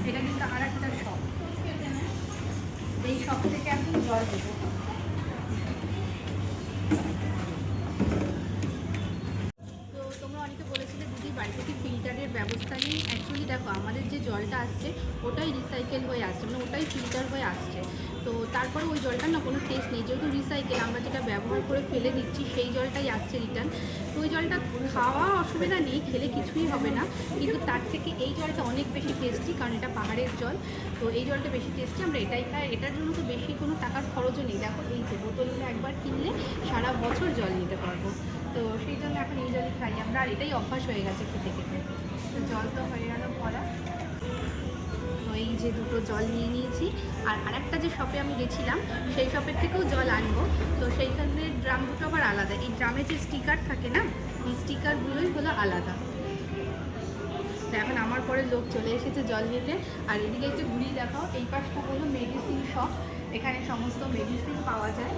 এটা কিন্তু আর একটা শপ, এই শপ থেকে এখন জল দেবো। তো তোমরা অনেকে বলেছিলে দিদি বাড়িতে কি ফিল্টারের ব্যবস্থা নেই। অ্যাকচুয়ালি দেখো আমাদের যে জলটা আসছে ওটাই রিসাইকেল হয়ে আসছে, মানে ওটাই ফিল্টার হয়ে আসছে। তো তারপরে ওই জলটার না কোনো টেস্ট নেই, যেহেতু রিসাইকেল আমরা যেটা ব্যবহার করে ফেলে দিচ্ছি সেই জলটাই আসছে রিটার্ন। তো ওই জলটা খাওয়া অসুবিধা নেই, খেলে কিছুই হবে না, কিন্তু তার থেকে এই জলটা অনেক বেশি টেস্টি, কারণ এটা পাহাড়ের জল। তো এই জলটা বেশি টেস্টি, আমরা এটাই খাই। এটার জন্য তো বেশি কোনো টাকার খরচও নেই। দেখো এই যে বোতলগুলো একবার কিনলে সারা বছর জল নিতে পারবো। তো সেই জন্য এখন এই জলই খাই আমরা, আর এটাই অভ্যাস হয়ে গেছে খেতে খেতে। তো জল তো হয়ে গেল ভরা। তো এই যে দুটো জল নিয়ে নিয়েছি, আর আরেকটা যে শপে আমি গেছিলাম সেই শপের থেকেও জল আনবো। তো সেইখানে ড্রাম দুটো আবার আলাদা, এই ড্রামে যে স্টিকার থাকে না, এই স্টিকারগুলোই হলো আলাদা। তো এখন আমার পরে লোক চলে এসেছে জল নিতে। আর এদিকে একটু ঘুরিয়ে দেখাও, এই পাশটা হলো মেডিসিন শপ, এখানে সমস্ত মেডিসিন পাওয়া যায়।